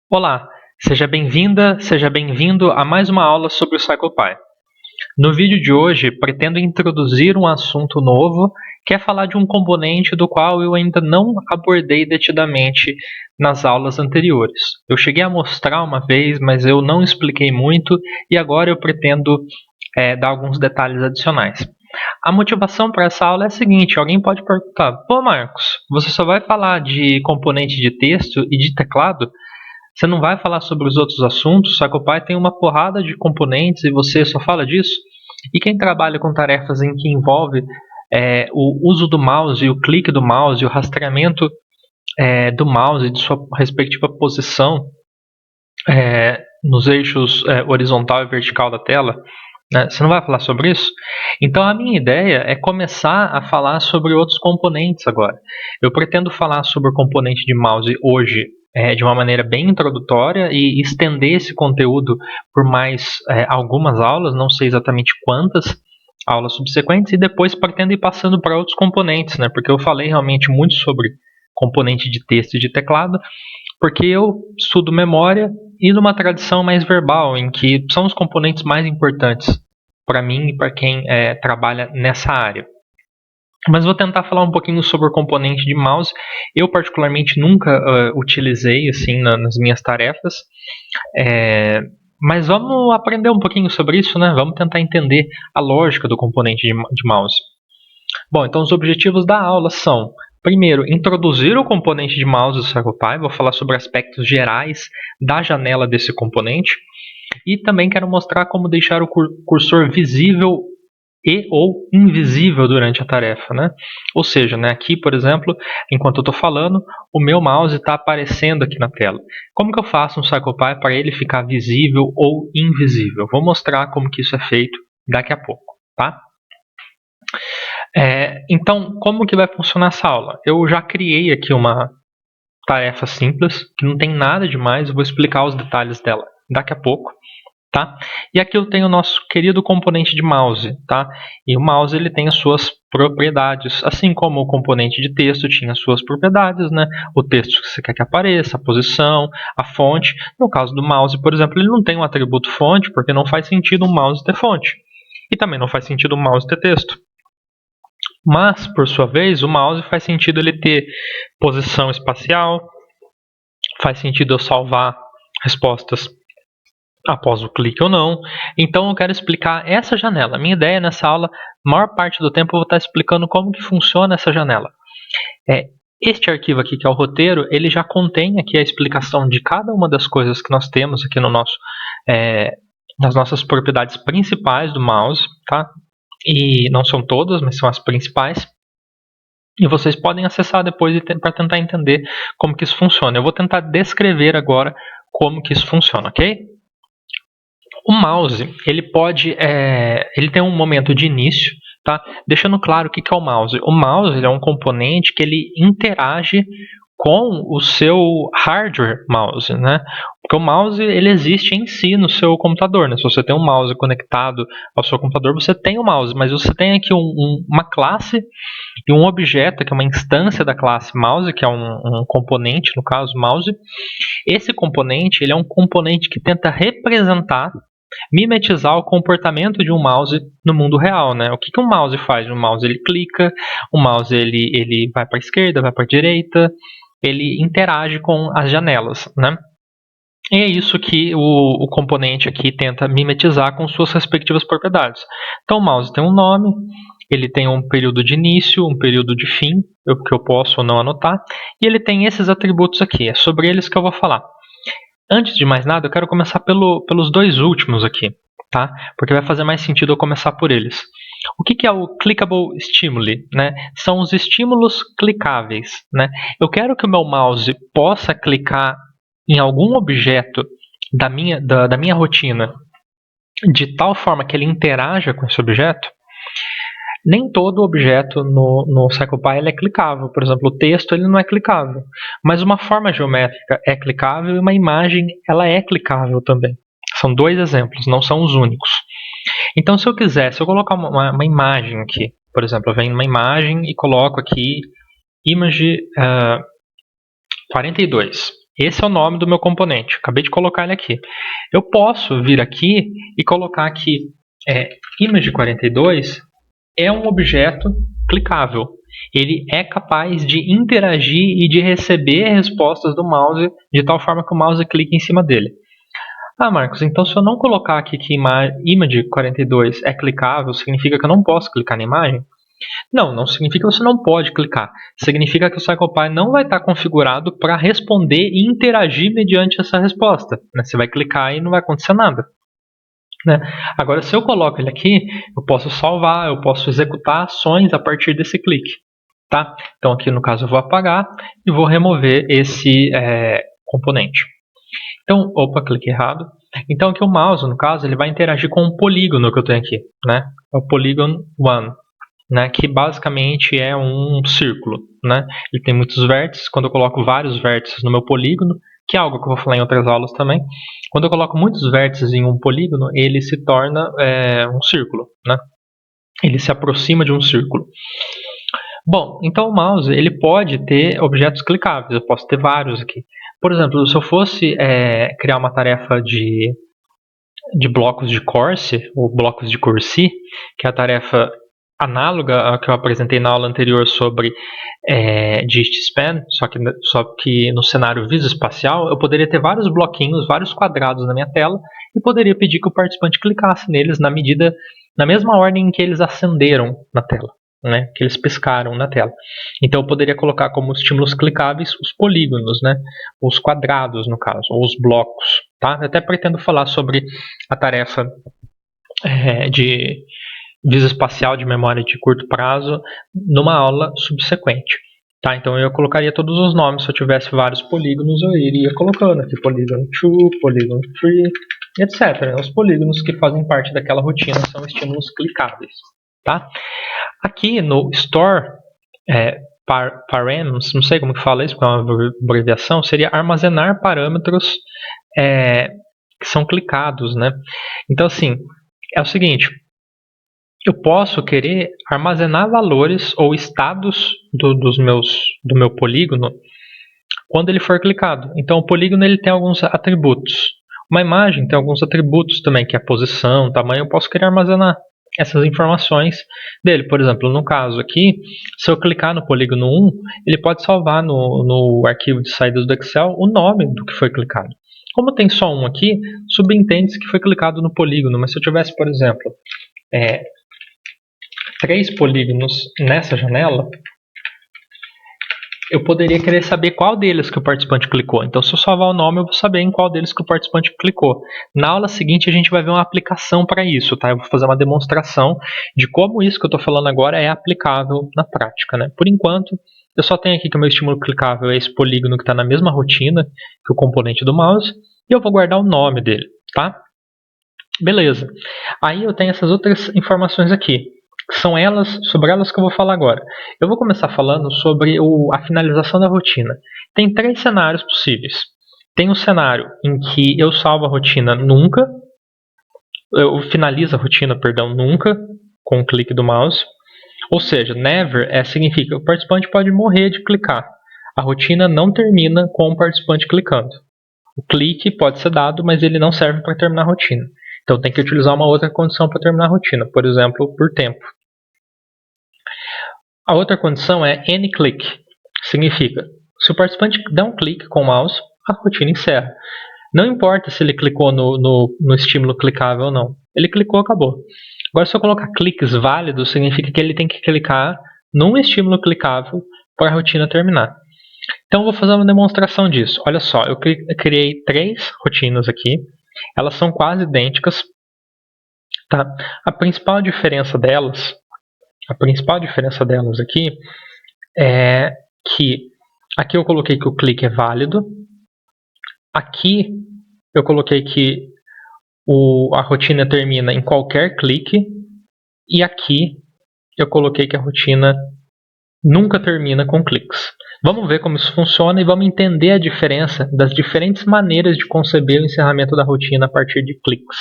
Olá, seja bem-vinda, seja bem-vindo a mais uma aula sobre o CyclePy. No vídeo de hoje, pretendo introduzir um assunto novo, que é falar de um componente do qual eu ainda não abordei detidamente nas aulas anteriores. Eu cheguei a mostrar uma vez, mas eu não expliquei muito e agora eu pretendo dar alguns detalhes adicionais. A motivação para essa aula é a seguinte: alguém pode perguntar, pô Marcos, você só vai falar de componente de texto e de teclado? Você não vai falar sobre os outros assuntos? O CyclePy tem uma porrada de componentes e você só fala disso? E quem trabalha com tarefas em que envolve o uso do mouse e o clique do mouse e o rastreamento do mouse e de sua respectiva posição nos eixos horizontal e vertical da tela, né? Você não vai falar sobre isso? Então a minha ideia é começar a falar sobre outros componentes agora. Eu pretendo falar sobre o componente de mouse hoje de uma maneira bem introdutória e estender esse conteúdo por mais algumas aulas, não sei exatamente quantas aulas subsequentes, e depois pretendo ir passando para outros componentes, né? Porque eu falei realmente muito sobre componente de texto e de teclado, porque eu estudo memória e numa tradição mais verbal, em que são os componentes mais importantes para mim e para quem trabalha nessa área. Mas vou tentar falar um pouquinho sobre o componente de mouse. Eu particularmente nunca utilizei assim nas minhas tarefas, mas vamos aprender um pouquinho sobre isso, né? Vamos tentar entender a lógica do componente de mouse. Bom, então os objetivos da aula são: primeiro, introduzir o componente de mouse do CyclePy. Vou falar sobre aspectos gerais da janela desse componente. E também quero mostrar como deixar o cursor visível e ou invisível durante a tarefa, né? Ou seja, né, aqui, por exemplo, enquanto eu estou falando, o meu mouse está aparecendo aqui na tela. Como que eu faço um CyclePy para ele ficar visível ou invisível? Vou mostrar como que isso é feito daqui a pouco, tá? Então, como que vai funcionar essa aula? Eu já criei aqui uma tarefa simples, que não tem nada demais, eu vou explicar os detalhes dela daqui a pouco, tá? E aqui eu tenho o nosso querido componente de mouse, tá? E o mouse ele tem as suas propriedades, assim como o componente de texto tinha as suas propriedades, né? O texto que você quer que apareça, a posição, a fonte. No caso do mouse, por exemplo, ele não tem um atributo fonte, porque não faz sentido um mouse ter fonte. E também não faz sentido um mouse ter texto. Mas, por sua vez, o mouse faz sentido ele ter posição espacial, faz sentido eu salvar respostas após o clique ou não. Então eu quero explicar essa janela. A minha ideia nessa aula, a maior parte do tempo eu vou estar explicando como que funciona essa janela. Este arquivo aqui, que é o roteiro, ele já contém aqui a explicação de cada uma das coisas que nós temos aqui no nosso, nas nossas propriedades principais do mouse, tá? E não são todas, mas são as principais. E vocês podem acessar depois para tentar entender como que isso funciona. Eu vou tentar descrever agora como que isso funciona, ok? O mouse, ele tem um momento de início, tá? Deixando claro o que é o mouse. O mouse é um componente que ele interage com o seu hardware mouse, né? Porque o mouse ele existe em si no seu computador, né? Se você tem um mouse conectado ao seu computador, você tem o mouse, mas você tem aqui uma classe e um objeto, que é uma instância da classe mouse, que é um componente, no caso, mouse. Esse componente ele é um componente que tenta representar, mimetizar o comportamento de um mouse no mundo real, né? O que um mouse faz? O mouse ele clica, o mouse ele vai para a esquerda, vai para a direita, ele interage com as janelas, né? E é isso que o componente aqui tenta mimetizar com suas respectivas propriedades. Então o mouse tem um nome, ele tem um período de início, um período de fim, que eu posso ou não anotar, e ele tem esses atributos aqui, é sobre eles que eu vou falar. Antes de mais nada, eu quero começar pelos dois últimos aqui, tá? Porque vai fazer mais sentido eu começar por eles. O que é o Clickable Stimuli, né? São os estímulos clicáveis, né? Eu quero que o meu mouse possa clicar em algum objeto da minha rotina de tal forma que ele interaja com esse objeto. Nem todo objeto no CyclePy ele é clicável. Por exemplo, o texto ele não é clicável. Mas uma forma geométrica é clicável e uma imagem ela é clicável também. São dois exemplos, não são os únicos. Então, se eu colocar uma imagem aqui, por exemplo, eu venho numa imagem e coloco aqui image 42. Esse é o nome do meu componente. Acabei de colocar ele aqui. Eu posso vir aqui e colocar que image42 é um objeto clicável. Ele é capaz de interagir e de receber respostas do mouse de tal forma que o mouse clique em cima dele. Ah, Marcos, então se eu não colocar aqui que image42 é clicável, significa que eu não posso clicar na imagem? Não, não significa que você não pode clicar. Significa que o CyclePy não vai estar configurado para responder e interagir mediante essa resposta. Você vai clicar e não vai acontecer nada. Agora, se eu coloco ele aqui, eu posso salvar, eu posso executar ações a partir desse clique. Tá? Então, aqui no caso, eu vou apagar e vou remover esse componente. Então, opa, clique errado. Então, aqui o mouse, no caso, ele vai interagir com o polígono que eu tenho aqui. É o Polygon 1. Que basicamente é um círculo. Ele tem muitos vértices. Quando eu coloco vários vértices no meu polígono, que é algo que eu vou falar em outras aulas também, quando eu coloco muitos vértices em um polígono, ele se torna um círculo. Ele se aproxima de um círculo. Bom, então o mouse ele pode ter objetos clicáveis. Eu posso ter vários aqui. Por exemplo, se eu fosse criar uma tarefa de blocos de Corsi, ou blocos de Corsi, que é a tarefa análoga à que eu apresentei na aula anterior sobre GSpan, só que no cenário visoespacial, eu poderia ter vários bloquinhos, vários quadrados na minha tela e poderia pedir que o participante clicasse neles na mesma ordem em que eles acenderam na tela, que eles piscaram na tela. Então eu poderia colocar como estímulos clicáveis os polígonos, os quadrados no caso, ou os blocos. Tá? Eu até pretendo falar sobre a tarefa de visoespacial de memória de curto prazo numa aula subsequente. Tá? Então eu colocaria todos os nomes. Se eu tivesse vários polígonos, eu iria colocando aqui Polygon 2, Polygon 3, etc. Os polígonos que fazem parte daquela rotina são estímulos clicáveis. Tá? Aqui no Store params, não sei como que fala isso, porque é uma abreviação, seria armazenar parâmetros que são clicados. Então assim, é o seguinte, eu posso querer armazenar valores ou estados do meu polígono quando ele for clicado. Então o polígono ele tem alguns atributos. Uma imagem tem alguns atributos também, que é a posição, tamanho, eu posso querer armazenar essas informações dele. Por exemplo, no caso aqui, se eu clicar no polígono 1, ele pode salvar no arquivo de saídas do Excel o nome do que foi clicado. Como tem só um aqui, subentende-se que foi clicado no polígono, mas se eu tivesse, por exemplo, 3 polígonos nessa janela, eu poderia querer saber qual deles que o participante clicou. Então, se eu salvar o nome, eu vou saber em qual deles que o participante clicou. Na aula seguinte, a gente vai ver uma aplicação para isso. Tá? Eu vou fazer uma demonstração de como isso que eu estou falando agora é aplicável na prática. Por enquanto, eu só tenho aqui que o meu estímulo clicável é esse polígono que está na mesma rotina que o componente do mouse, e eu vou guardar o nome dele. Tá? Beleza. Aí eu tenho essas outras informações aqui. São sobre elas que eu vou falar agora. Eu vou começar falando sobre a finalização da rotina. Tem 3 cenários possíveis. Tem um cenário em que eu salvo a rotina nunca, eu finalizo a rotina, nunca, com o clique do mouse. Ou seja, never significa que o participante pode morrer de clicar. A rotina não termina com o participante clicando. O clique pode ser dado, mas ele não serve para terminar a rotina. Então tem que utilizar uma outra condição para terminar a rotina, por exemplo, por tempo. A outra condição é anyClick. Significa, se o participante der um clique com o mouse, a rotina encerra. Não importa se ele clicou no estímulo clicável ou não. Ele clicou, acabou. Agora, se eu colocar cliques válidos, significa que ele tem que clicar num estímulo clicável para a rotina terminar. Então, eu vou fazer uma demonstração disso. Olha só, eu criei 3 rotinas aqui. Elas são quase idênticas. Tá? A principal diferença delas aqui é que aqui eu coloquei que o clique é válido. Aqui eu coloquei que a rotina termina em qualquer clique. E aqui eu coloquei que a rotina nunca termina com cliques. Vamos ver como isso funciona e vamos entender a diferença das diferentes maneiras de conceber o encerramento da rotina a partir de cliques.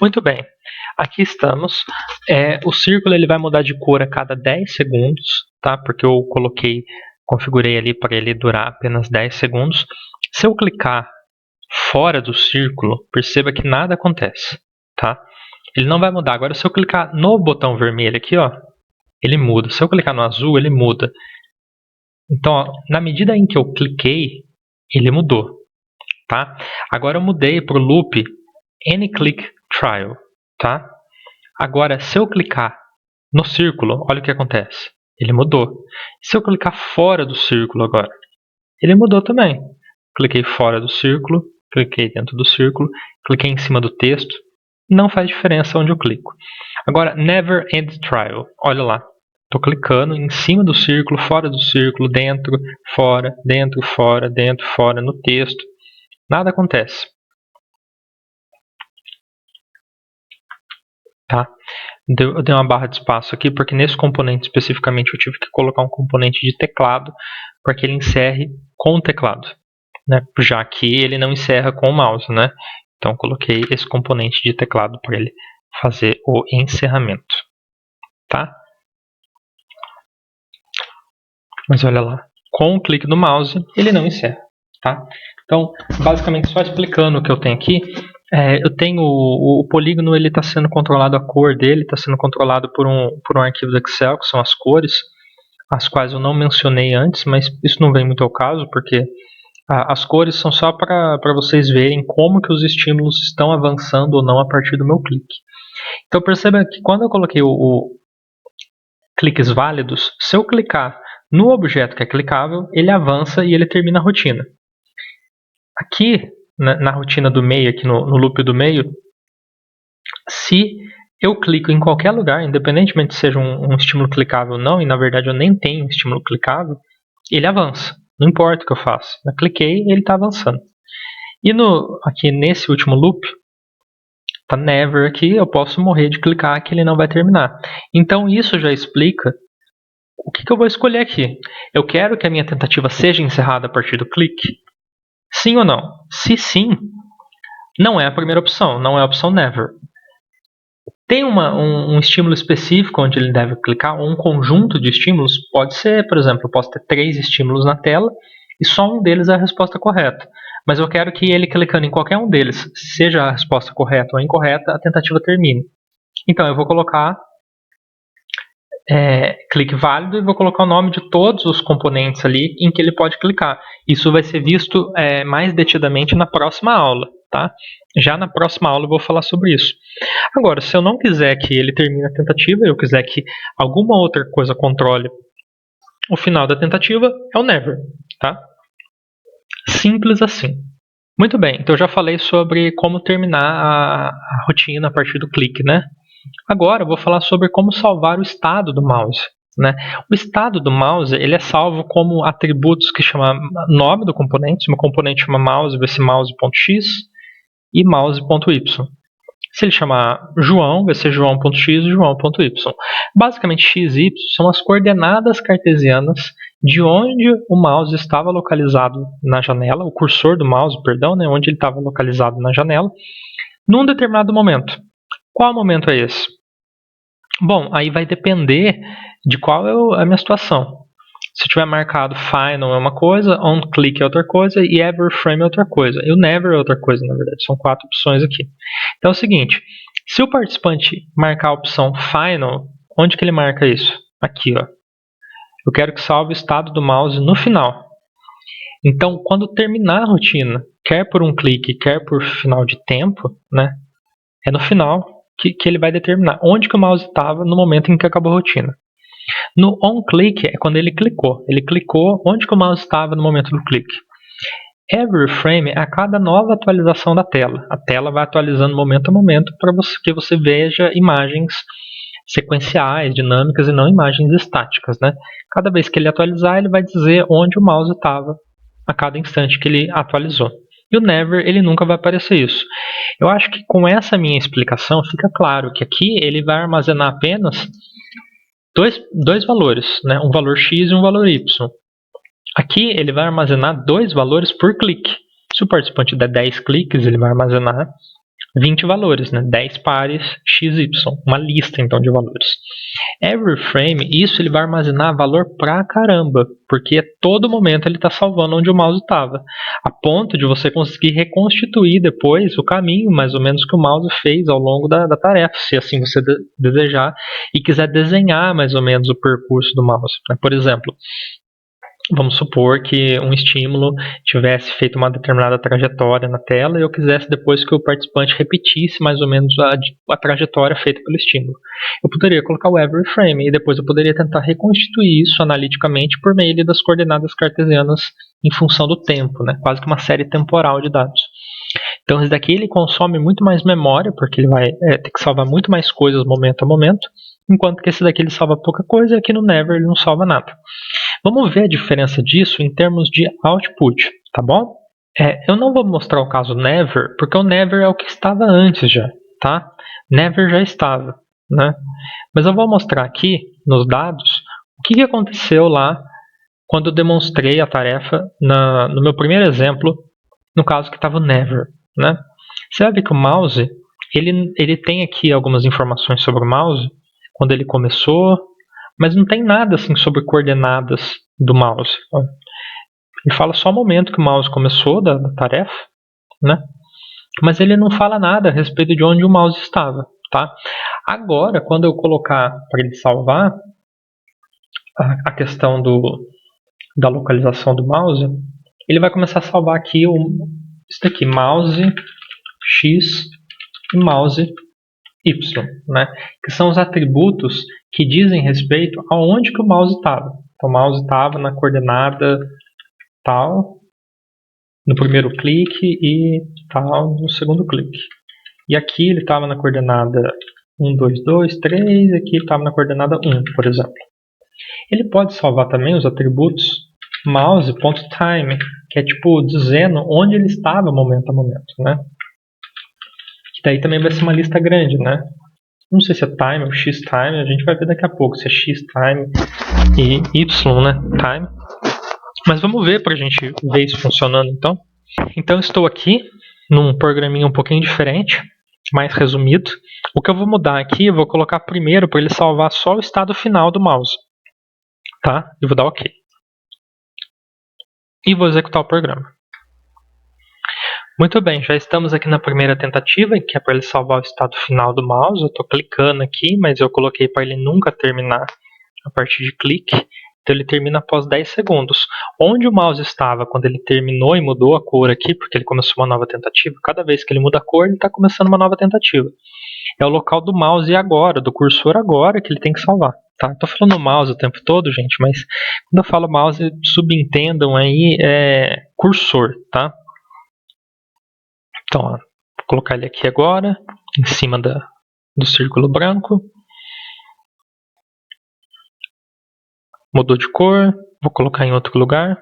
Muito bem, aqui estamos. O círculo ele vai mudar de cor a cada 10 segundos, tá? Porque eu coloquei configurei ali para ele durar apenas 10 segundos. Se eu clicar fora do círculo, perceba que nada acontece, tá? Ele não vai mudar. Agora, se eu clicar no botão vermelho aqui, ó, ele muda. Se eu clicar no azul, ele muda. Então, ó, na medida em que eu cliquei, ele mudou, tá? Agora eu mudei para o loop AnyClick Trial, tá? Agora, se eu clicar no círculo, olha o que acontece. Ele mudou. Se eu clicar fora do círculo agora, ele mudou também. Cliquei fora do círculo, cliquei dentro do círculo, cliquei em cima do texto. Não faz diferença onde eu clico. Agora, Never End Trial. Olha lá. Estou clicando em cima do círculo, fora do círculo, dentro, fora, dentro, fora, no texto. Nada acontece. Tá? Eu dei uma barra de espaço aqui porque nesse componente especificamente eu tive que colocar um componente de teclado para que ele encerre com o teclado, né? Já que ele não encerra com o mouse, né? Então coloquei esse componente de teclado para ele fazer o encerramento, tá? Mas olha lá, com o clique do mouse ele não encerra, tá? Então basicamente só explicando o que eu tenho aqui. Eu tenho o polígono, ele está sendo controlado, a cor dele está sendo controlado por um arquivo do Excel, que são as cores, as quais eu não mencionei antes, mas isso não vem muito ao caso, porque as cores são só para vocês verem como que os estímulos estão avançando ou não a partir do meu clique. Então perceba que quando eu coloquei o cliques válidos, se eu clicar no objeto que é clicável, ele avança e ele termina a rotina. Aqui, na rotina do meio, aqui no loop do meio, se eu clico em qualquer lugar, independentemente se seja um estímulo clicável ou não, e na verdade eu nem tenho um estímulo clicável, ele avança. Não importa o que eu faço. Eu cliquei e ele está avançando. E aqui nesse último loop, tá never aqui, eu posso morrer de clicar que ele não vai terminar. Então isso já explica o que eu vou escolher aqui. Eu quero que a minha tentativa seja encerrada a partir do clique? Sim ou não? Se sim, não é a primeira opção, não é a opção never. Tem um estímulo específico onde ele deve clicar, ou um conjunto de estímulos? Pode ser, por exemplo, eu posso ter 3 estímulos na tela e só um deles é a resposta correta. Mas eu quero que ele clicando em qualquer um deles, seja a resposta correta ou incorreta, a tentativa termine. Então eu vou colocar clique válido e vou colocar o nome de todos os componentes ali em que ele pode clicar. Isso vai ser visto mais detidamente na próxima aula, tá? Já na próxima aula eu vou falar sobre isso. Agora, se eu não quiser que ele termine a tentativa, eu quiser que alguma outra coisa controle o final da tentativa, é o never, tá? Simples assim. Muito bem, então eu já falei sobre como terminar a rotina a partir do clique, né? Agora eu vou falar sobre como salvar o estado do mouse, né? O estado do mouse ele é salvo como atributos que chama nome do componente. Se o componente chama mouse, vai ser mouse.x e mouse.y. Se ele chamar João, vai ser João.x e João.y. Basicamente, x e y são as coordenadas cartesianas de onde o mouse estava localizado na janela, o cursor do mouse, perdão, né, onde ele estava localizado na janela, num determinado momento. Qual momento é esse? Bom, aí vai depender de qual é a minha situação. Se tiver marcado final é uma coisa, on click é outra coisa e ever frame é outra coisa. E o never é outra coisa, na verdade. São 4 opções aqui. Então é o seguinte, se o participante marcar a opção final, onde que ele marca isso? Aqui, ó. Eu quero que salve o estado do mouse no final. Então, quando terminar a rotina, quer por um clique, quer por final de tempo, né, é no final que ele vai determinar onde que o mouse estava no momento em que acabou a rotina. No on-click é quando ele clicou. Ele clicou onde que o mouse estava no momento do clique. Every frame é a cada nova atualização da tela. A tela vai atualizando momento a momento para que você veja imagens sequenciais, dinâmicas e não imagens estáticas, né? Cada vez que ele atualizar, ele vai dizer onde o mouse estava a cada instante que ele atualizou. E o never, ele nunca vai aparecer isso. Eu acho que com essa minha explicação fica claro que aqui ele vai armazenar apenas dois valores, né? Um valor x e um valor y. Aqui ele vai armazenar 2 valores por clique. Se o participante der 10 cliques, ele vai armazenar 20 valores, né? 10 pares XY, uma lista então de valores. Every frame, isso ele vai armazenar valor pra caramba, porque a todo momento ele está salvando onde o mouse estava, a ponto de você conseguir reconstituir depois o caminho mais ou menos que o mouse fez ao longo da tarefa, se assim você desejar e quiser desenhar mais ou menos o percurso do mouse, né? Por exemplo, vamos supor que um estímulo tivesse feito uma determinada trajetória na tela e eu quisesse depois que o participante repetisse mais ou menos a trajetória feita pelo estímulo. Eu poderia colocar o every frame e depois eu poderia tentar reconstituir isso analiticamente por meio das coordenadas cartesianas em função do tempo, né? Quase que uma série temporal de dados. Então esse daqui ele consome muito mais memória, porque ele vai ter que salvar muito mais coisas momento a momento, enquanto que esse daqui ele salva pouca coisa e aqui no never ele não salva nada. Vamos ver a diferença disso em termos de output, tá bom? Eu não vou mostrar o caso never, porque o never é o que estava antes já, tá? Never já estava, né? Mas eu vou mostrar aqui nos dados o que aconteceu lá quando eu demonstrei a tarefa no meu primeiro exemplo, no caso que estava o never, né? Você vai ver que o mouse, ele tem aqui algumas informações sobre o mouse, quando ele começou, mas não tem nada assim sobre coordenadas do mouse. Ele fala só o momento que o mouse começou da tarefa, né? Mas ele não fala nada a respeito de onde o mouse estava, tá? Agora, quando eu colocar para ele salvar a questão da localização do mouse, ele vai começar a salvar aqui isso daqui, mouse X e mouse Y, né? Que são os atributos que dizem respeito aonde que o mouse estava. Então, o mouse estava na coordenada tal, no primeiro clique e tal no segundo clique. E aqui ele estava na coordenada 1, 2, 2, 3, e aqui ele estava na coordenada 1, por exemplo. Ele pode salvar também os atributos mouse.time, que é tipo dizendo onde ele estava momento a momento, né? Que daí também vai ser uma lista grande, né? Não sei se é time ou x-time, a gente vai ver daqui a pouco se é x-time e y, né? Time. Mas vamos ver para a gente ver isso funcionando então. Então estou aqui num programinha um pouquinho diferente, mais resumido. O que eu vou mudar aqui, eu vou colocar primeiro para ele salvar só o estado final do mouse. Tá? E vou dar OK. E vou executar o programa. Muito bem, já estamos aqui na primeira tentativa, que é para ele salvar o estado final do mouse. Eu estou clicando aqui, mas eu coloquei para ele nunca terminar a partir de clique. Então ele termina após 10 segundos. Onde o mouse estava quando ele terminou e mudou a cor aqui, porque ele começou uma nova tentativa, cada vez que ele muda a cor, ele está começando uma nova tentativa. É o local do mouse agora, do cursor agora, que ele tem que salvar. Tá? Estou falando mouse o tempo todo, gente, mas quando eu falo mouse, subentendam aí cursor, tá? Então, ó, vou colocar ele aqui agora, em cima do círculo branco. Mudou de cor, vou colocar em outro lugar.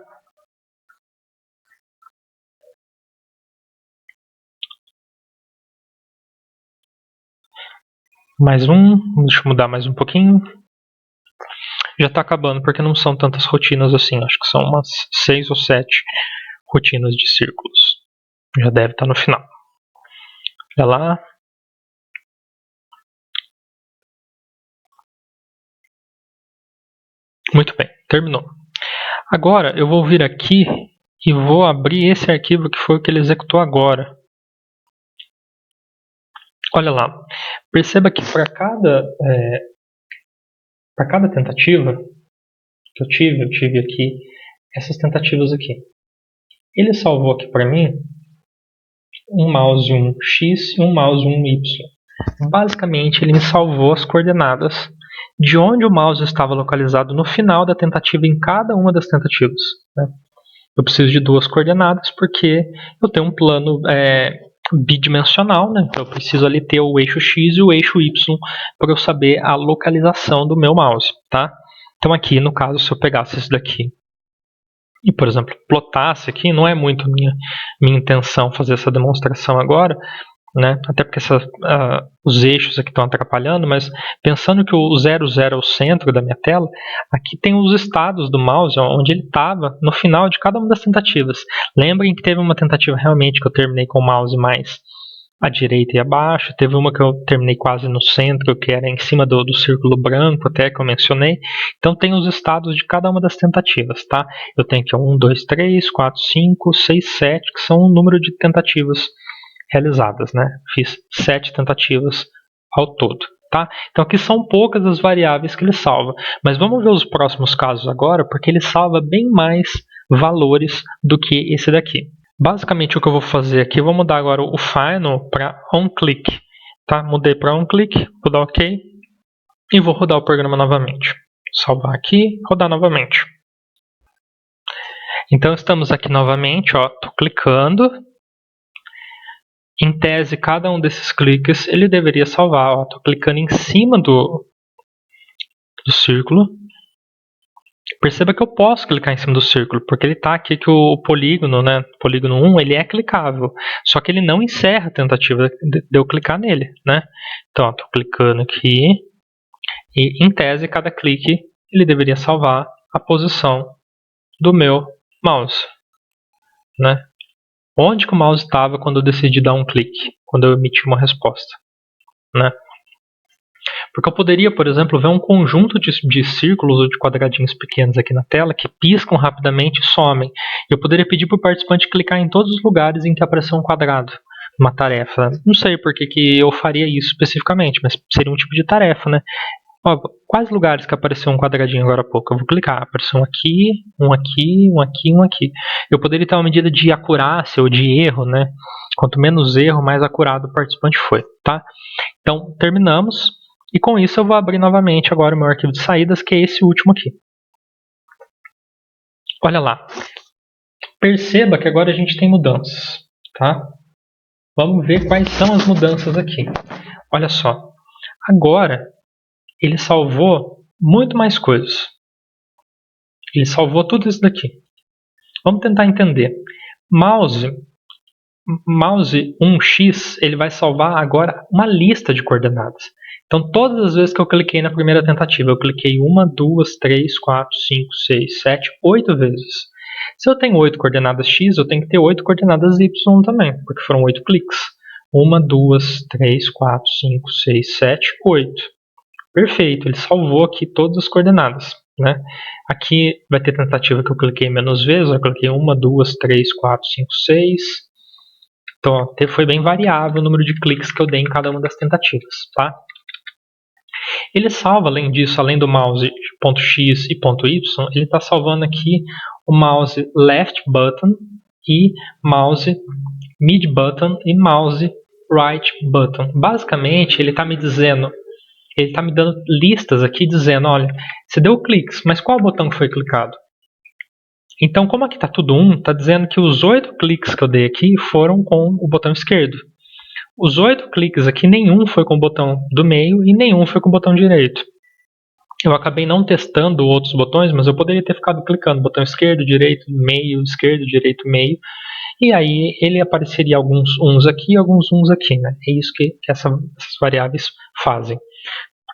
Mais um, deixa eu mudar mais um pouquinho. Já está acabando porque não são tantas rotinas assim, acho que são umas 6 ou 7 rotinas de círculos. Já deve estar no final. Olha lá. Muito bem, terminou. Agora eu vou vir aqui e vou abrir esse arquivo que foi o que ele executou agora. Olha lá, perceba que para cada tentativa que eu tive aqui essas tentativas aqui. Ele salvou aqui para mim um mouse 1 X e um mouse 1 Y. Basicamente, ele me salvou as coordenadas de onde o mouse estava localizado no final da tentativa em cada uma das tentativas. Né? Eu preciso de 2 coordenadas porque eu tenho um plano bidimensional, né? Então eu preciso ali ter o eixo X e o eixo Y para eu saber a localização do meu mouse. Tá? Então aqui, no caso, se eu pegasse isso daqui e, por exemplo, plotasse aqui, não é muito minha intenção fazer essa demonstração agora, né? Até porque os eixos aqui estão atrapalhando, mas pensando que o 00 é o centro da minha tela, aqui tem os estados do mouse, onde ele estava no final de cada uma das tentativas. Lembrem que teve uma tentativa realmente que eu terminei com o mouse mais à direita e abaixo. Teve uma que eu terminei quase no centro, que era em cima do círculo branco, até que eu mencionei. Então tem os estados de cada uma das tentativas, tá? Eu tenho aqui 1, 2, 3, 4, 5, 6, 7, que são o número de tentativas realizadas, né? Fiz 7 tentativas ao todo, tá? Então aqui são poucas as variáveis que ele salva, mas vamos ver os próximos casos agora, porque ele salva bem mais valores do que esse daqui. Basicamente o que eu vou fazer aqui, eu vou mudar agora o final para onClick, tá? Mudei para onClick, vou dar OK e vou rodar o programa novamente. Salvar aqui, rodar novamente. Então estamos aqui novamente, ó, tô clicando. Em tese, cada um desses cliques ele deveria salvar. Estou clicando em cima do círculo. Perceba que eu posso clicar em cima do círculo, porque ele está aqui que o polígono, né, polígono 1, ele é clicável. Só que ele não encerra a tentativa de eu clicar nele, né? Então, estou clicando aqui e, em tese, cada clique ele deveria salvar a posição do meu mouse, né? Onde que o mouse estava quando eu decidi dar um clique, quando eu emiti uma resposta, né? Porque eu poderia, por exemplo, ver um conjunto de círculos ou de quadradinhos pequenos aqui na tela que piscam rapidamente e somem. Eu poderia pedir para o participante clicar em todos os lugares em que apareceu um quadrado, uma tarefa. Não sei por que eu faria isso especificamente, mas seria um tipo de tarefa, né? Ó, quais lugares que apareceu um quadradinho agora há pouco? Eu vou clicar, apareceu um aqui, um aqui, um aqui, um aqui. Eu poderia ter uma medida de acurácia ou de erro, né? Quanto menos erro, mais acurado o participante foi, tá? Então, terminamos. E com isso eu vou abrir novamente agora o meu arquivo de saídas, que é esse último aqui. Olha lá. Perceba que agora a gente tem mudanças, tá? Vamos ver quais são as mudanças aqui. Olha só. Agora ele salvou muito mais coisas. Ele salvou tudo isso daqui. Vamos tentar entender. Mouse 1x, ele vai salvar agora uma lista de coordenadas. Então, todas as vezes que eu cliquei na primeira tentativa, eu cliquei 1, 2, 3, 4, 5, 6, 7, 8 vezes. Se eu tenho 8 coordenadas x, eu tenho que ter 8 coordenadas y também, porque foram 8 cliques. 1, 2, 3, 4, 5, 6, 7, 8. Perfeito, ele salvou aqui todas as coordenadas, né? Aqui vai ter tentativa que eu cliquei menos vezes, eu cliquei 1, 2, 3, 4, 5, 6. Então, ó, foi bem variável o número de cliques que eu dei em cada uma das tentativas, tá? Ele salva, além disso, além do mouse .x e .y, ele está salvando aqui o mouse left button e mouse mid button e mouse right button. Basicamente, ele está me dizendo, ele está me dando listas aqui dizendo, olha, você deu cliques, mas qual botão foi clicado? Então, como aqui está tudo 1, está dizendo que os 8 cliques que eu dei aqui foram com o botão esquerdo. Os 8 cliques aqui, nenhum foi com o botão do meio e nenhum foi com o botão direito. Eu acabei não testando outros botões, mas eu poderia ter ficado clicando botão esquerdo, direito, meio, esquerdo, direito, meio. E aí ele apareceria alguns uns aqui e alguns uns aqui, né? É isso que essas variáveis fazem.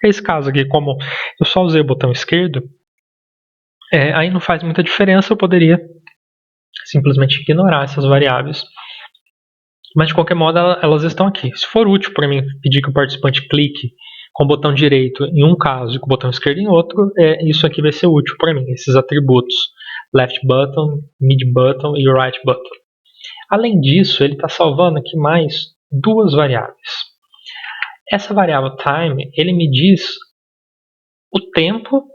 Nesse caso aqui, como eu só usei o botão esquerdo, aí não faz muita diferença, eu poderia simplesmente ignorar essas variáveis. Mas de qualquer modo elas estão aqui. Se for útil para mim pedir que o participante clique com o botão direito em um caso e com o botão esquerdo em outro, isso aqui vai ser útil para mim, esses atributos left button, mid button e right button. Além disso, ele está salvando aqui mais duas variáveis. Essa variável time, ele me diz o tempo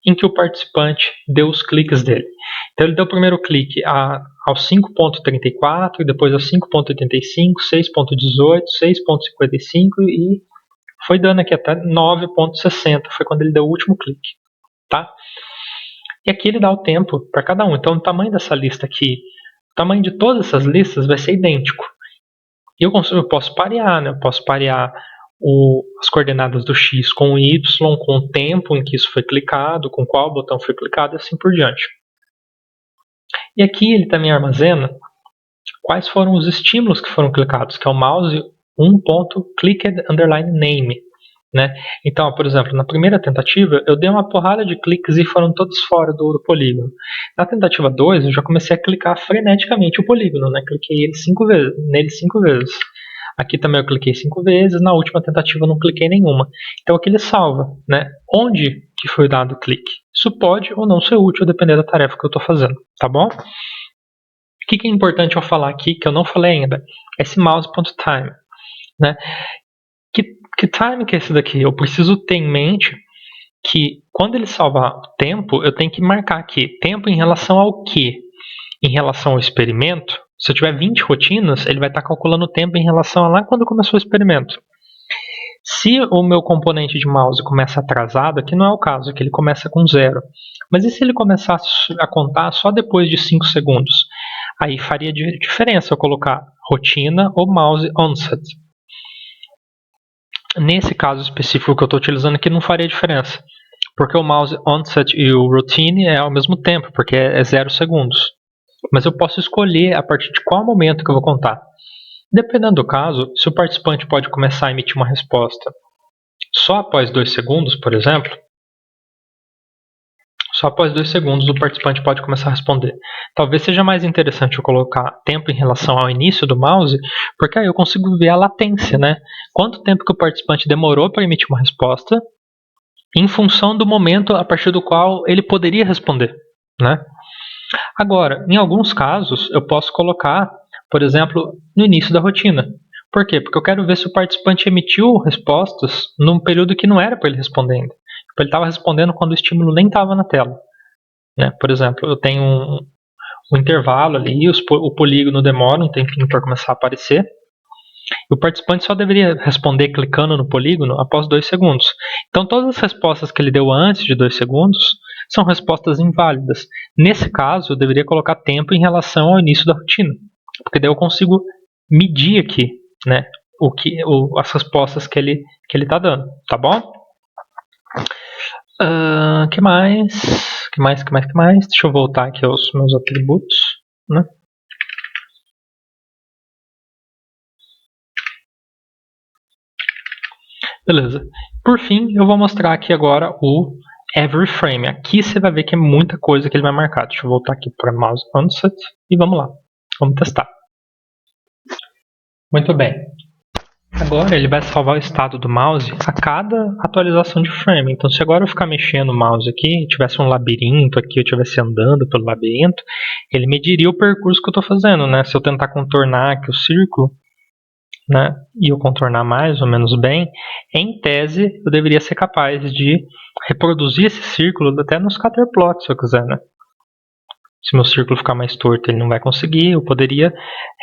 em que o participante deu os cliques dele. Então ele deu o primeiro clique aos 5.34, e depois aos 5.85, 6.18, 6.55 e foi dando aqui até 9.60, foi quando ele deu o último clique, tá? E aqui ele dá o tempo para cada um. Então o tamanho dessa lista aqui, o tamanho de todas essas listas vai ser idêntico. E eu posso parear, né? Eu posso parear as coordenadas do x com o y, com o tempo em que isso foi clicado, com qual botão foi clicado e assim por diante. E aqui ele também armazena quais foram os estímulos que foram clicados, que é o mouse 1.clicked_name. Né? Então, por exemplo, na primeira tentativa eu dei uma porrada de cliques e foram todos fora do polígono. Na tentativa 2 eu já comecei a clicar freneticamente o polígono, né? Cliquei nele 5 vezes. Aqui também eu cliquei 5 vezes, na última tentativa eu não cliquei nenhuma. Então aqui ele salva, né? Onde que foi dado o clique. Isso pode ou não ser útil, dependendo da tarefa que eu estou fazendo, tá bom? O que é importante eu falar aqui, que eu não falei ainda, é esse mouse.time, né? Que time que é esse daqui? Eu preciso ter em mente que quando ele salvar o tempo, eu tenho que marcar aqui, tempo em relação ao quê? Em relação ao experimento. Se eu tiver 20 rotinas, ele vai estar calculando o tempo em relação a lá quando começou o experimento. Se o meu componente de mouse começa atrasado, aqui não é o caso, aqui ele começa com 0. Mas e se ele começar a contar só depois de 5 segundos? Aí faria diferença eu colocar rotina ou mouse onset. Nesse caso específico que eu estou utilizando aqui não faria diferença, porque o mouse onset e o routine é ao mesmo tempo, porque é 0 segundos. Mas eu posso escolher a partir de qual momento que eu vou contar. Dependendo do caso, se o participante pode começar a emitir uma resposta só após 2 segundos, por exemplo, só após 2 segundos o participante pode começar a responder. Talvez seja mais interessante eu colocar tempo em relação ao início do mouse, porque aí eu consigo ver a latência, né? Quanto tempo que o participante demorou para emitir uma resposta, em função do momento a partir do qual ele poderia responder, né? Agora, em alguns casos, eu posso colocar, por exemplo, no início da rotina. Por quê? Porque eu quero ver se o participante emitiu respostas num período que não era para ele responder ainda. Ele estava respondendo quando o estímulo nem estava na tela, né? Por exemplo, eu tenho um intervalo ali, o polígono demora um tempinho para começar a aparecer. O participante só deveria responder clicando no polígono após 2 segundos. Então, todas as respostas que ele deu antes de 2 segundos são respostas inválidas. Nesse caso, eu deveria colocar tempo em relação ao início da rotina, porque daí eu consigo medir aqui, né, as respostas que ele está dando, tá bom? Que mais? Deixa eu voltar aqui aos meus atributos, né? Beleza. Por fim, eu vou mostrar aqui agora o Every Frame. Aqui você vai ver que é muita coisa que ele vai marcar. Deixa eu voltar aqui para Mouse Onset e vamos lá. Vamos testar. Muito bem. Agora ele vai salvar o estado do mouse a cada atualização de frame. Então, se agora eu ficar mexendo o mouse aqui, tivesse um labirinto aqui, eu estivesse andando pelo labirinto, ele mediria o percurso que eu estou fazendo, né? Se eu tentar contornar aqui o círculo, né, e eu contornar mais ou menos bem, em tese eu deveria ser capaz de reproduzir esse círculo até no scatterplot, se eu quiser, né? Se meu círculo ficar mais torto, ele não vai conseguir, eu poderia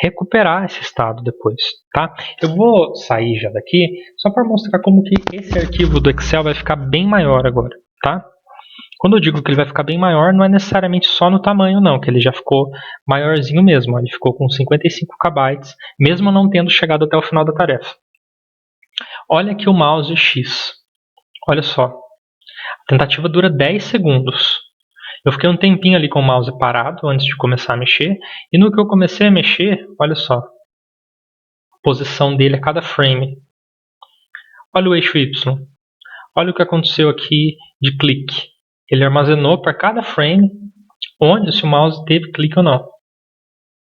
recuperar esse estado depois, tá? Eu vou sair já daqui, só para mostrar como que esse arquivo do Excel vai ficar bem maior agora, tá? Quando eu digo que ele vai ficar bem maior, não é necessariamente só no tamanho não, que ele já ficou maiorzinho mesmo. Ele ficou com 55 KB, mesmo não tendo chegado até o final da tarefa. Olha aqui o mouse X. Olha só. A tentativa dura 10 segundos. Eu fiquei um tempinho ali com o mouse parado antes de começar a mexer. E no que eu comecei a mexer, olha só. A posição dele a cada frame. Olha o eixo Y. Olha o que aconteceu aqui de clique. Ele armazenou para cada frame onde se o mouse teve clique ou não.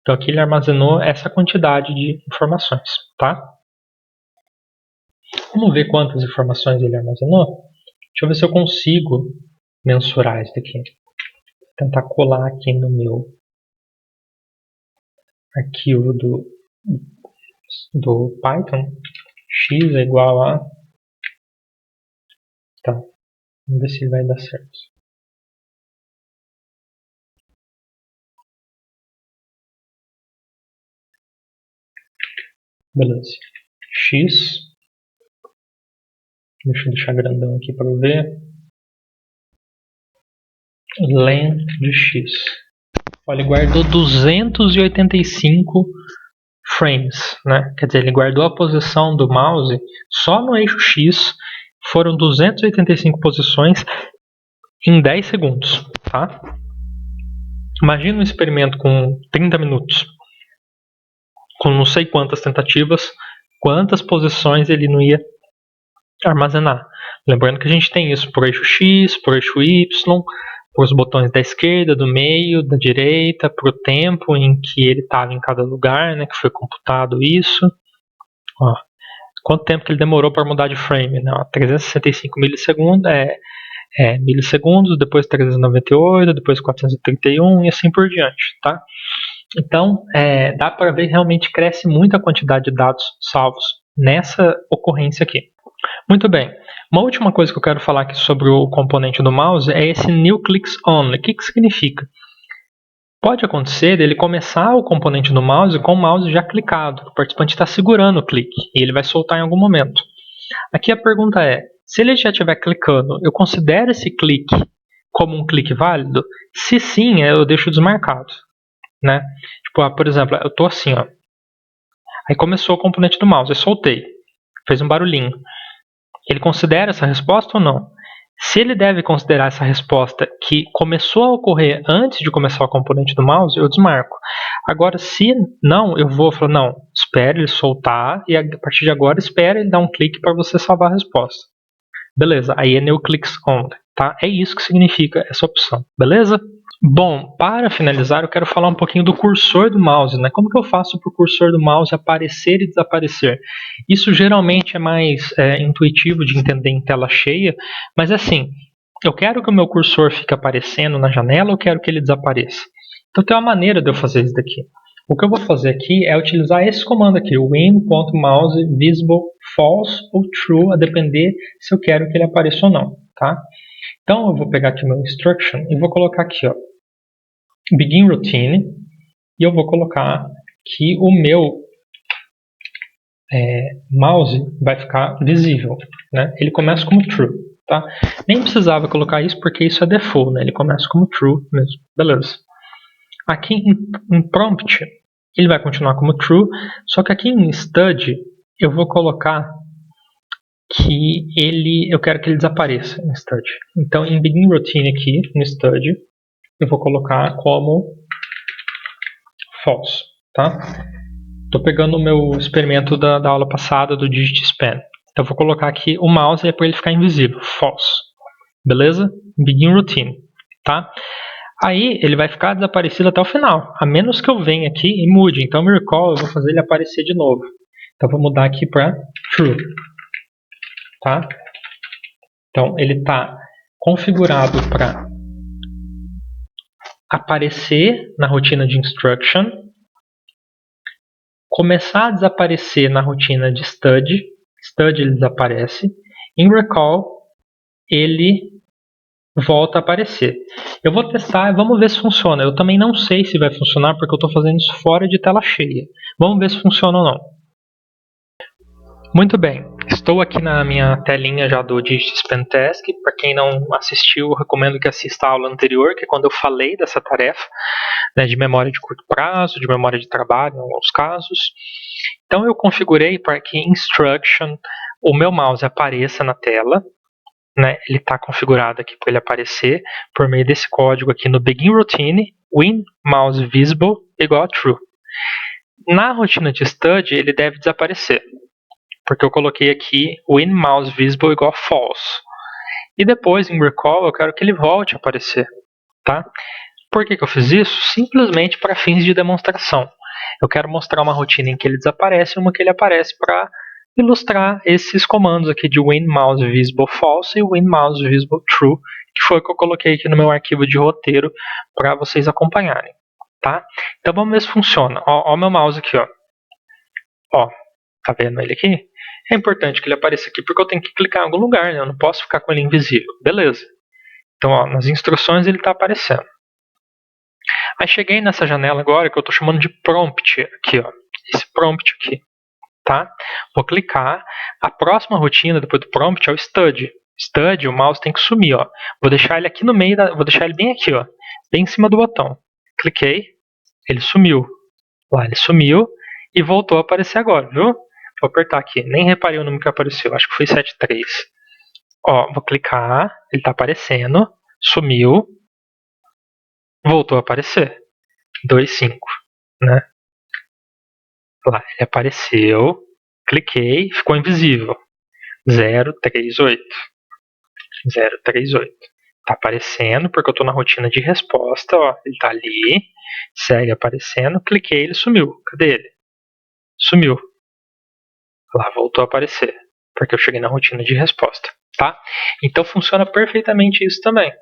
Então aqui ele armazenou essa quantidade de informações, tá? Vamos ver quantas informações ele armazenou? Deixa eu ver se eu consigo mensurar isso daqui. Vou tentar colar aqui no meu arquivo do Python. X é igual a... Tá, vamos ver se vai dar certo. Beleza. X. Deixa eu deixar grandão aqui para eu ver. Len de X. Olha, ele guardou 285 frames, né? Quer dizer, ele guardou a posição do mouse só no eixo X. Foram 285 posições em 10 segundos, tá? Imagina um experimento com 30 minutos, com não sei quantas tentativas, quantas posições ele não ia armazenar. Lembrando que a gente tem isso por eixo X, por eixo Y, por os botões da esquerda, do meio, da direita, por o tempo em que ele estava em cada lugar, né, que foi computado isso. Ó, quanto tempo que ele demorou para mudar de frame? Né? Ó, 365 milissegundos, milissegundos, depois 398, depois 431 e assim por diante, tá? Então, dá para ver que realmente cresce muito a quantidade de dados salvos nessa ocorrência aqui. Muito bem. Uma última coisa que eu quero falar aqui sobre o componente do mouse é esse new clicks only. O que significa? Pode acontecer dele começar o componente do mouse com o mouse já clicado. O participante está segurando o clique e ele vai soltar em algum momento. Aqui a pergunta é, se ele já estiver clicando, eu considero esse clique como um clique válido? Se sim, eu deixo desmarcado. Né? Tipo, por exemplo, eu estou assim, ó. Aí começou o componente do mouse, eu soltei, fez um barulhinho. Ele considera essa resposta ou não? Se ele deve considerar essa resposta que começou a ocorrer antes de começar o componente do mouse, eu desmarco. Agora, se não, eu vou falar, não, espere ele soltar e a partir de agora espere ele dar um clique para você salvar a resposta. Beleza, aí é new clicks only, tá? É isso que significa essa opção, beleza? Bom, para finalizar, eu quero falar um pouquinho do cursor do mouse, né? Como que eu faço para o cursor do mouse aparecer e desaparecer? Isso geralmente é mais intuitivo de entender em tela cheia, mas assim, eu quero que o meu cursor fique aparecendo na janela ou eu quero que ele desapareça? Então tem uma maneira de eu fazer isso daqui. O que eu vou fazer aqui é utilizar esse comando aqui, o win.mouse visible false ou true, a depender se eu quero que ele apareça ou não, tá? Então eu vou pegar aqui o meu instruction e vou colocar aqui, ó, begin routine, e eu vou colocar que o meu mouse vai ficar visível, né? Ele começa como true, tá? Nem precisava colocar isso porque isso é default, né? Ele começa como true mesmo, beleza. Aqui em prompt ele vai continuar como true, só que aqui em stud eu vou colocar que eu quero que ele desapareça em stud. Então em begin routine aqui no stud eu vou colocar como false, tá? Estou pegando o meu experimento da aula passada do Digit Span. Então vou colocar aqui o mouse para ele ficar invisível, false. Beleza? Begin routine, tá? Aí ele vai ficar desaparecido até o final, a menos que eu venha aqui e mude. Então me recall, eu vou fazer ele aparecer de novo. Então vou mudar aqui para true, tá? Então ele está configurado para aparecer na rotina de instruction, começar a desaparecer na rotina de stud ele desaparece, em recall ele volta a aparecer. Eu vou testar, vamos ver se funciona. Eu também não sei se vai funcionar porque eu estou fazendo isso fora de tela cheia. Vamos ver se funciona ou não. Muito bem, estou aqui na minha telinha já do DigitSpan Task. Para quem não assistiu, eu recomendo que assista a aula anterior, que é quando eu falei dessa tarefa, né, de memória de curto prazo, de memória de trabalho em alguns casos. Então eu configurei para que instruction, o meu mouse apareça na tela, né? Ele está configurado aqui para ele aparecer por meio desse código aqui no begin routine, win mouse visible igual a true. Na rotina de stud ele deve desaparecer, porque eu coloquei aqui win mouse visible igual a false. E depois em recall eu quero que ele volte a aparecer, tá? Por que eu fiz isso? Simplesmente para fins de demonstração. Eu quero mostrar uma rotina em que ele desaparece e uma que ele aparece para ilustrar esses comandos aqui de win mouse visible false e win mouse visible true, que foi o que eu coloquei aqui no meu arquivo de roteiro para vocês acompanharem, tá? Então vamos ver se funciona. Ó, meu mouse aqui, ó, tá vendo ele aqui? É importante que ele apareça aqui porque eu tenho que clicar em algum lugar, né? Eu não posso ficar com ele invisível, beleza? Então, ó, nas instruções ele está aparecendo. Aí cheguei nessa janela agora que eu estou chamando de prompt aqui, ó, esse prompt aqui, tá? Vou clicar. A próxima rotina depois do prompt é o stud. Stud, o mouse tem que sumir, ó. Vou deixar ele aqui no meio, vou deixar ele bem aqui, ó, bem em cima do botão. Cliquei, ele sumiu. Lá, ele sumiu e voltou a aparecer agora, viu? Vou apertar aqui, nem reparei o número que apareceu, acho que foi 73. Ó, vou clicar, ele está aparecendo, sumiu, voltou a aparecer. 25, né? Lá, ele apareceu, cliquei, ficou invisível. 038. 038. Tá aparecendo porque eu estou na rotina de resposta, ó. Ele tá ali, segue aparecendo, cliquei, ele sumiu. Cadê ele? Sumiu. Lá voltou a aparecer, porque eu cheguei na rotina de resposta, tá? Então funciona perfeitamente isso também.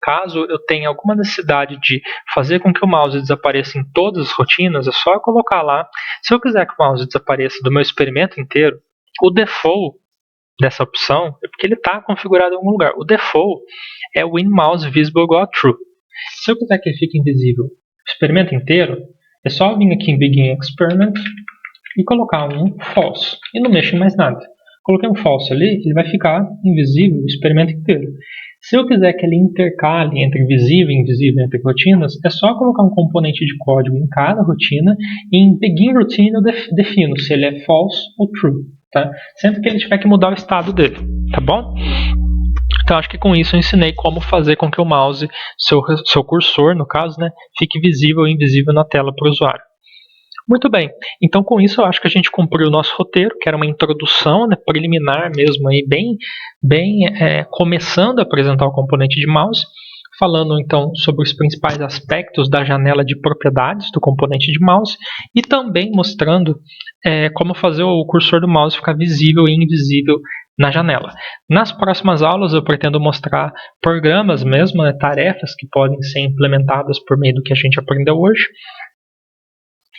Caso eu tenha alguma necessidade de fazer com que o mouse desapareça em todas as rotinas, é só eu colocar lá. Se eu quiser que o mouse desapareça do meu experimento inteiro, o default dessa opção é porque ele está configurado em algum lugar. O default é o InMouse Visible Go True. Se eu quiser que ele fique invisível o experimento inteiro, é só vir aqui em Begin Experiment e colocar um false. E não mexo em mais nada. Coloquei um false ali, ele vai ficar invisível o experimento inteiro. Se eu quiser que ele intercale entre visível e invisível entre rotinas, é só colocar um componente de código em cada rotina e em Begin Routine eu defino se ele é false ou true. Tá? Sempre que ele tiver que mudar o estado dele, tá bom? Então acho que com isso eu ensinei como fazer com que o mouse, seu cursor no caso, né, fique visível ou invisível na tela para o usuário. Muito bem, então com isso eu acho que a gente cumpriu o nosso roteiro, que era uma introdução, né, preliminar mesmo, aí, bem começando a apresentar o componente de mouse, falando então sobre os principais aspectos da janela de propriedades do componente de mouse e também mostrando como fazer o cursor do mouse ficar visível e invisível na janela. Nas próximas aulas eu pretendo mostrar programas mesmo, né, tarefas que podem ser implementadas por meio do que a gente aprendeu hoje.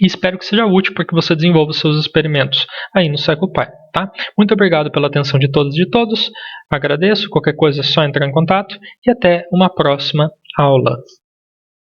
E espero que seja útil para que você desenvolva os seus experimentos aí no CirclePy, tá? Muito obrigado pela atenção de todas e de todos. Agradeço. Qualquer coisa é só entrar em contato e até uma próxima aula.